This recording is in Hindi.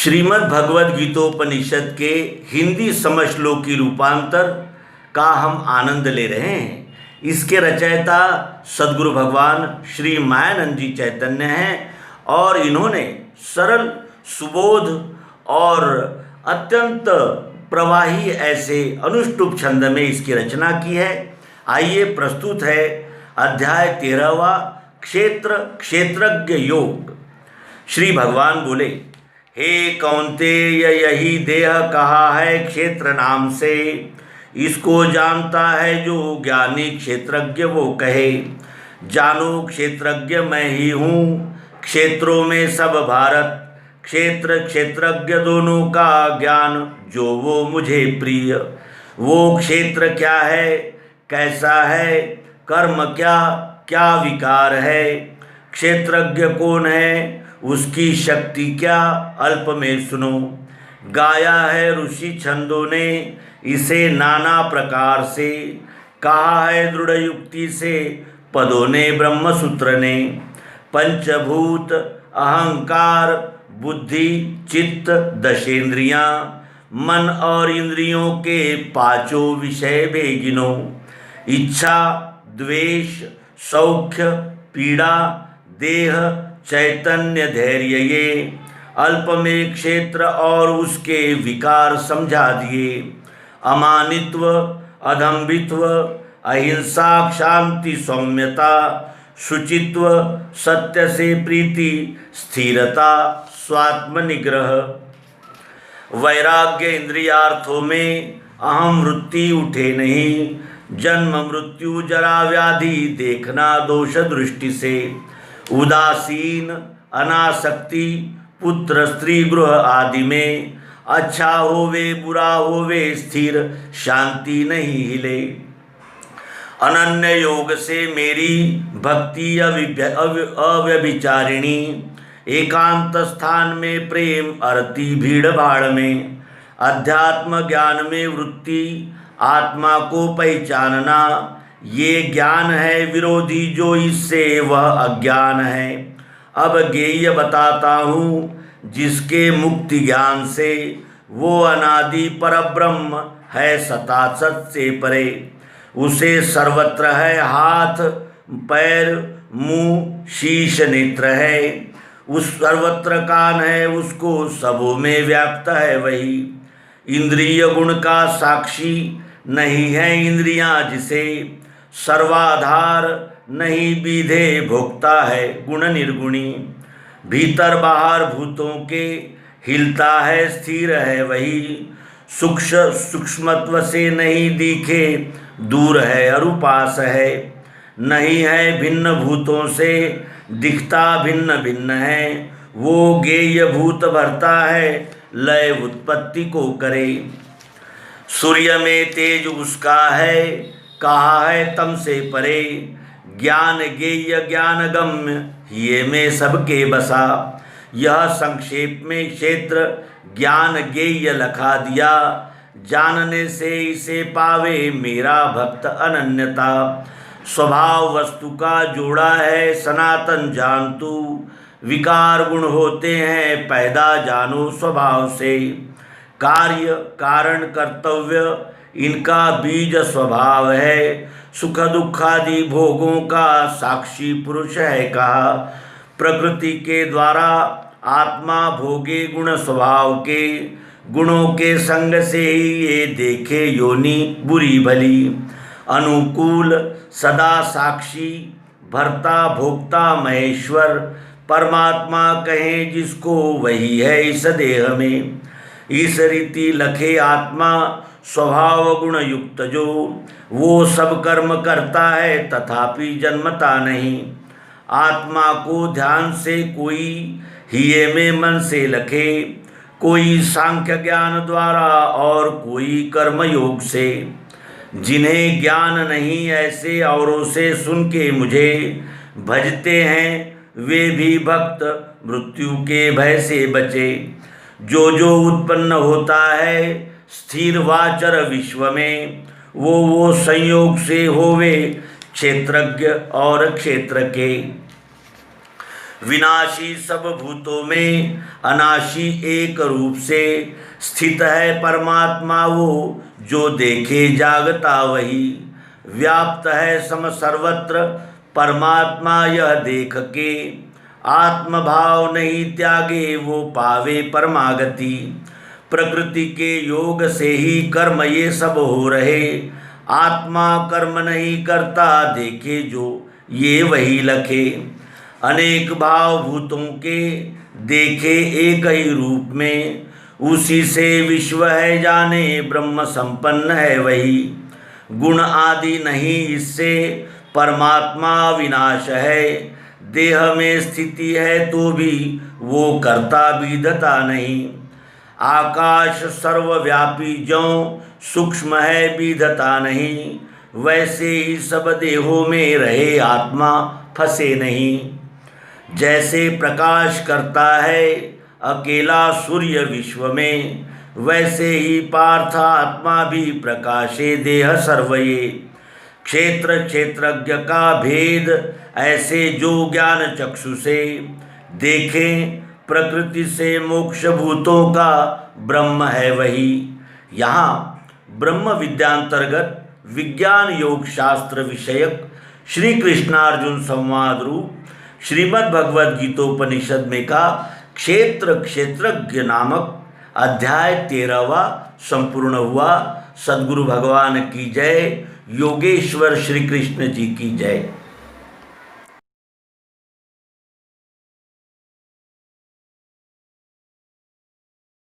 श्रीमद् भगवद गीतोपनिषद के हिंदी समश्लोकी रूपांतर का हम आनंद ले रहे हैं। इसके रचयिता सद्गुरु भगवान श्री मायानंद जी चैतन्य हैं और इन्होंने सरल सुबोध और अत्यंत प्रवाही ऐसे अनुष्टुप छंद में इसकी रचना की है। आइए प्रस्तुत है अध्याय 13वां क्षेत्र क्षेत्रज्ञ योग। श्री भगवान बोले, हे कौन्तेय, यही देह कहा है क्षेत्र नाम से, इसको जानता है जो ज्ञानी क्षेत्रज्ञ वो कहे। जानो क्षेत्रज्ञ मैं ही हूँ, क्षेत्रों में सब भारत, क्षेत्र क्षेत्रज्ञ दोनों का ज्ञान जो वो मुझे प्रिय। वो क्षेत्र क्या है, कैसा है, कर्म क्या क्या विकार है, क्षेत्रज्ञ कौन है, उसकी शक्ति क्या, अल्प में सुनो। गाया है ऋषि छंदों ने इसे नाना प्रकार से, कहा है दृढ़ युक्ति से पदों ने ब्रह्मसूत्र ने। पंचभूत अहंकार बुद्धि चित्त दशेंद्रियां, मन और इंद्रियों के पांचों विषय बेगिनो। इच्छा द्वेष सौख्य पीड़ा देह चैतन्य धैर्य, ये अल्प में क्षेत्र और उसके विकार समझा दिए। अमानित्व अधम्बित्व अहिंसा शांति सौम्यता, शुचित्व सत्य से प्रीति स्थिरता स्वात्म निग्रह। वैराग्य इंद्रियार्थों में अहम वृत्ति उठे नहीं, जन्म मृत्यु जरा व्याधि देखना दोष दृष्टि से। उदासीन अनासक्ति पुत्र स्त्री गृह आदि में, अच्छा होवे बुरा होवे स्थिर शांति नहीं हिले। अनन्य योग से मेरी भक्ति अव्यभिचारिणी, एकांत स्थान में प्रेम अरती भीड़ भाड़ में। अध्यात्म ज्ञान में वृत्ति आत्मा को पहचानना, ये ज्ञान है विरोधी जो इससे वह अज्ञान है। अब ज्ञेय बताता हूँ जिसके मुक्ति ज्ञान से, वो अनादि परब्रह्म है सता सत से परे। उसे सर्वत्र है हाथ पैर मुँह शीश नेत्र है, उस सर्वत्र कान है उसको सबों में व्याप्त है वही। इंद्रिय गुण का साक्षी नहीं है इंद्रियां जिसे, सर्वाधार नहीं बीधे भोगता है गुण निर्गुणी। भीतर बाहर भूतों के हिलता है स्थिर है वही, सूक्ष्मत्व से नहीं दिखे दूर है अरुपास है। नहीं है भिन्न भूतों से दिखता भिन्न भिन्न है, वो ज्ञेय भूत भरता है लय उत्पत्ति को करे। सूर्य में तेज उसका है, कहा है तम से परे। ज्ञान ज्ञेय ज्ञान गम्य ये में सबके बसा। यह संक्षेप में क्षेत्र ज्ञान ज्ञेय लखा दिया, जानने से इसे पावे मेरा भक्त अनन्यता। स्वभाव वस्तु का जोड़ा है सनातन जान तू, विकार गुण होते हैं पैदा जानो स्वभाव से। कार्य कारण कर्तव्य इनका बीज स्वभाव है, सुख दुखादि भोगों का साक्षी पुरुष है कहा। प्रकृति के द्वारा आत्मा भोगे गुण स्वभाव के, गुणों के संग से ही ये देखे योनि बुरी भली। अनुकूल सदा साक्षी भर्ता भोक्ता महेश्वर, परमात्मा कहें जिसको वही है इस देह में। इस रीति लखे आत्मा स्वभाव गुण युक्त जो, वो सब कर्म करता है तथापि जन्मता नहीं। आत्मा को ध्यान से कोई हिये में मन से लखे, कोई सांख्य ज्ञान द्वारा और कोई कर्म योग से। जिन्हें ज्ञान नहीं ऐसे औरों से सुन के मुझे भजते हैं, वे भी भक्त मृत्यु के भय से बचे। जो जो उत्पन्न होता है स्थिर वाचर विश्व में, वो संयोग से होवे क्षेत्रज्ञ और क्षेत्र के। विनाशी सब भूतों में अनाशी एक रूप से स्थित है परमात्मा वो, जो देखे जागता वही। व्याप्त है सम सर्वत्र परमात्मा यह देख के, आत्मभाव नहीं त्यागे वो पावे परमागति। प्रकृति के योग से ही कर्म ये सब हो रहे, आत्मा कर्म नहीं करता देखे जो ये वही लखे। अनेक भाव भूतों के देखे एक ही रूप में, उसी से विश्व है जाने ब्रह्म संपन्न है वही। गुण आदि नहीं इससे परमात्मा विनाश है, देह में स्थिति है तो भी वो करता विधता नहीं। आकाश सर्वव्यापी ज्यों सूक्ष्म है विधता नहीं, वैसे ही सब देहों में रहे आत्मा फंसे नहीं। जैसे प्रकाश करता है अकेला सूर्य विश्व में, वैसे ही पार्थ आत्मा भी प्रकाशे देह सर्वये। क्षेत्र क्षेत्रज्ञ का भेद ऐसे जो ज्ञान चक्षु से देखें, प्रकृति से मोक्ष भूतों का ब्रह्म है वही। यहाँ ब्रह्म विद्यांतर्गत विज्ञान योग शास्त्र विषयक श्री कृष्णार्जुन संवाद रूप श्रीमद् भगवद गीतोपनिषद में का क्षेत्र क्षेत्रज्ञ नामक अध्याय 13वां संपूर्ण हुआ। सद्गुरु भगवान की जय। योगेश्वर श्री कृष्ण जी की जय।